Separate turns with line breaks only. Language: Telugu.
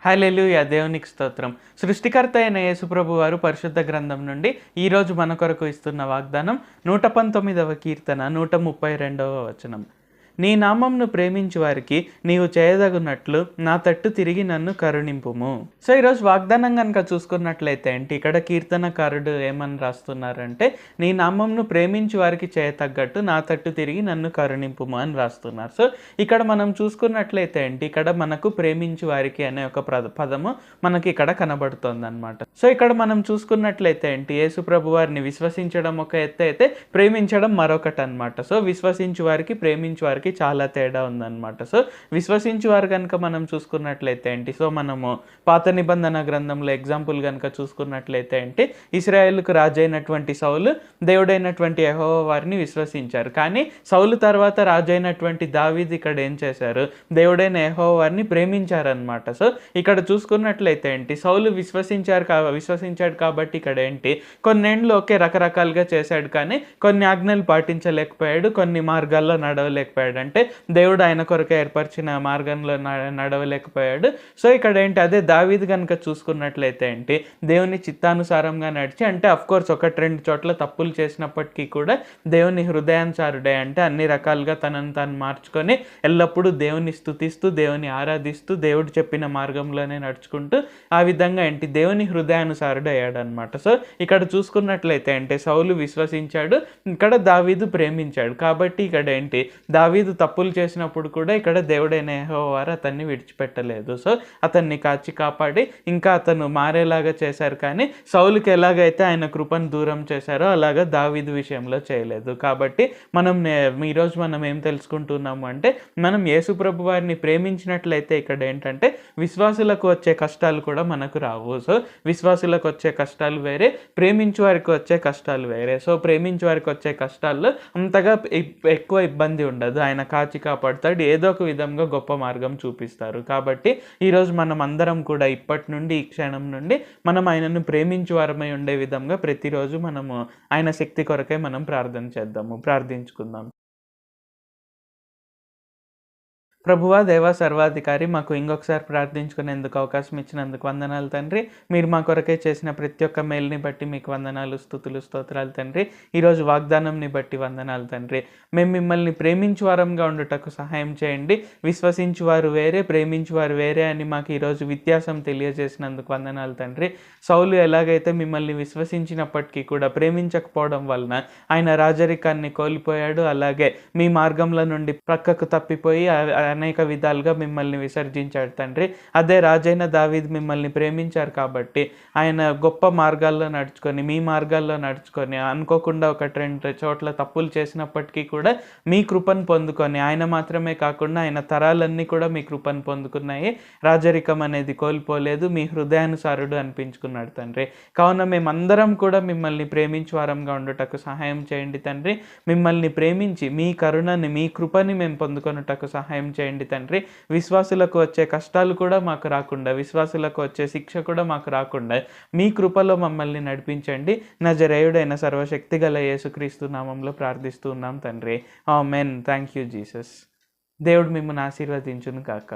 హల్లెలూయా! దేవునికి స్తోత్రం. సృష్టికర్త అయిన యేసుప్రభు వారు పరిశుద్ధ గ్రంథం నుండి ఈరోజు మన కొరకు ఇస్తున్న వాగ్దానం 119వ కీర్తన 132వ వచనం. నీ నామంను ప్రేమించు వారికి నీవు చేయదగునట్లు నా తట్టు తిరిగి నన్ను కరుణింపుము. సో ఈరోజు వాగ్దానం కనుక చూసుకున్నట్లయితే ఇక్కడ కీర్తనకారుడు ఏమని రాస్తున్నారంటే, నీ నామంను ప్రేమించు వారికి చేయతగ్గట్టు నా తట్టు తిరిగి నన్ను కరుణింపుము అని రాస్తున్నారు. సో ఇక్కడ మనం చూసుకున్నట్లయితే ఇక్కడ మనకు ప్రేమించు వారికి అనే ఒక పదము మనకి ఇక్కడ కనబడుతోంది అనమాట. సో ఇక్కడ మనం చూసుకున్నట్లయితే యేసు ప్రభు వారిని విశ్వసించడం ఒక ఎత్తు అయితే ప్రేమించడం మరొకటి అనమాట. సో విశ్వసించు వారికి ప్రేమించు వారికి చాలా తేడా ఉందన్నమాట. సో విశ్వసించు వారు కనుక మనం చూసుకున్నట్లయితే సో మనము పాత నిబంధన గ్రంథంలో ఎగ్జాంపుల్ కనుక చూసుకున్నట్లయితే ఇశ్రాయేలుకు రాజు అయినటువంటి సౌలు దేవుడైనటువంటి యెహోవా వారిని విశ్వసించారు. కానీ సౌలు తర్వాత రాజు అయినటువంటి దావీదు ఇక్కడ ఏం చేశారు? దేవుడైన యెహోవా వారిని ప్రేమించారనమాట. సో ఇక్కడ చూసుకున్నట్లయితే సౌలు విశ్వసించాడు కాబట్టి ఇక్కడ కొన్నేళ్ళు రకరకాలుగా చేశాడు, కానీ కొన్ని ఆజ్ఞలు పాటించలేకపోయాడు, కొన్ని మార్గాల్లో నడవలేకపోయాడు. అంటే దేవుడు ఆయన కొరకు ఏర్పరిచిన మార్గంలో నడవలేకపోయాడు. సో ఇక్కడ అదే దావీదు కనుక చూసుకున్నట్లయితే దేవుని చిత్తానుసారంగా నడిచి, అంటే అఫ్కోర్స్ ఒకటి రెండు చోట్ల తప్పులు చేసినప్పటికీ కూడా దేవుని హృదయానుసారుడే, అంటే అన్ని రకాలుగా తనను తాను మార్చుకొని ఎల్లప్పుడూ దేవుని స్తుతిస్తూ దేవుని ఆరాధిస్తూ దేవుడు చెప్పిన మార్గంలోనే నడుచుకుంటూ ఆ విధంగా దేవుని హృదయానుసారుడు అయ్యాడు అనమాట. సో ఇక్కడ చూసుకున్నట్లయితే సౌలు విశ్వసించాడు, ఇక్కడ దావీదు ప్రేమించాడు. కాబట్టి ఇక్కడ దావీదు తప్పులు చేసినప్పుడు కూడా ఇక్కడ దేవుడైన యెహోవా వారు అతన్ని విడిచిపెట్టలేదు. సో అతన్ని కాచి కాపాడి ఇంకా అతను మారేలాగా చేశారు. కానీ సౌలుకి ఎలాగైతే ఆయన కృపను దూరం చేశారో అలాగా దావీదు విషయంలో చేయలేదు. కాబట్టి ఈరోజు మనం ఏం తెలుసుకుంటున్నాము అంటే, మనం యేసు ప్రభు వారిని ప్రేమించినట్లయితే ఇక్కడ విశ్వాసులకు వచ్చే కష్టాలు కూడా మనకు రావు. సో విశ్వాసులకు వచ్చే కష్టాలు వేరే, ప్రేమించు వారికి వచ్చే కష్టాలు వేరే. సో ప్రేమించు వారికి వచ్చే కష్టాల్లో అంతగా ఎక్కువ ఇబ్బంది ఉండదు, ఆయన కాచి కాపాడుతాడు, ఏదో ఒక విధంగా గొప్ప మార్గం చూపిస్తారు. కాబట్టి ఈరోజు మనం అందరం కూడా ఇప్పటి నుండి ఈ క్షణం నుండి మనం ఆయనను ప్రేమించు వారమై ఉండే విధంగా ప్రతిరోజు మనము ఆయన శక్తి కొరకే మనం ప్రార్థించుకుందాం. ప్రభువా, దేవా, సర్వాధికారి, మాకు ఇంకొకసారి ప్రార్థించుకునేందుకు అవకాశం ఇచ్చినందుకు వందనాలు తండ్రి. మీరు మా కొరకే చేసిన ప్రతి ఒక్క మేలుని బట్టి మీకు వందనాలు, స్తుతులు, స్తోత్రాలు తండ్రి. ఈరోజు వాగ్దానంని బట్టి వందనాలు తండ్రి. మేము మిమ్మల్ని ప్రేమించు వారంగా ఉండుటకు సహాయం చేయండి. విశ్వసించువారు వేరే, ప్రేమించువారు వేరే అని మాకు ఈరోజు వ్యత్యాసం తెలియజేసినందుకు వందనాలు తండ్రి. సౌలు ఎలాగైతే మిమ్మల్ని విశ్వసించినప్పటికీ కూడా ప్రేమించకపోవడం వలన ఆయన రాజరికాన్ని కోల్పోయాడు, అలాగే మీ మార్గంలో నుండి ప్రక్కకు తప్పిపోయి అనేక విధాలుగా మిమ్మల్ని విసర్జించాడు తండ్రి. అదే రాజైన దావీదు మిమ్మల్ని ప్రేమించారు కాబట్టి ఆయన గొప్ప మార్గాల్లో నడుచుకొని, మీ మార్గాల్లో నడుచుకొని, అనుకోకుండా ఒకటి రెండు చోట్ల తప్పులు చేసినప్పటికీ కూడా మీ కృపను పొందుకొని, ఆయన మాత్రమే కాకుండా ఆయన తరాలన్నీ కూడా మీ కృపను పొందుకున్నాయి. రాజరికం అనేది కోల్పోలేదు, మీ హృదయానుసారుడు అనిపించుకున్నాడు తండ్రి. కావున మేమందరం కూడా మిమ్మల్ని ప్రేమించు వారంగా ఉండుటకు సహాయం చేయండి తండ్రి. మిమ్మల్ని ప్రేమించి మీ కరుణని, మీ కృపని మేము పొందుకొనుటకు సహాయం చేయండి తండ్రి. విశ్వాసులకు వచ్చే కష్టాలు కూడా మాకు రాకుండా, విశ్వాసులకు వచ్చే శిక్ష కూడా మాకు రాకుండా మీ కృపలో మమ్మల్ని నడిపించండి. నజరేయుడైన సర్వశక్తి గల యేసుక్రీస్తు నామంలో ప్రార్థిస్తూ ఉన్నాం తండ్రి. ఆమేన్. Thank you Jesus. దేవుడు మిమ్మల్ని ఆశీర్వదించును కాక.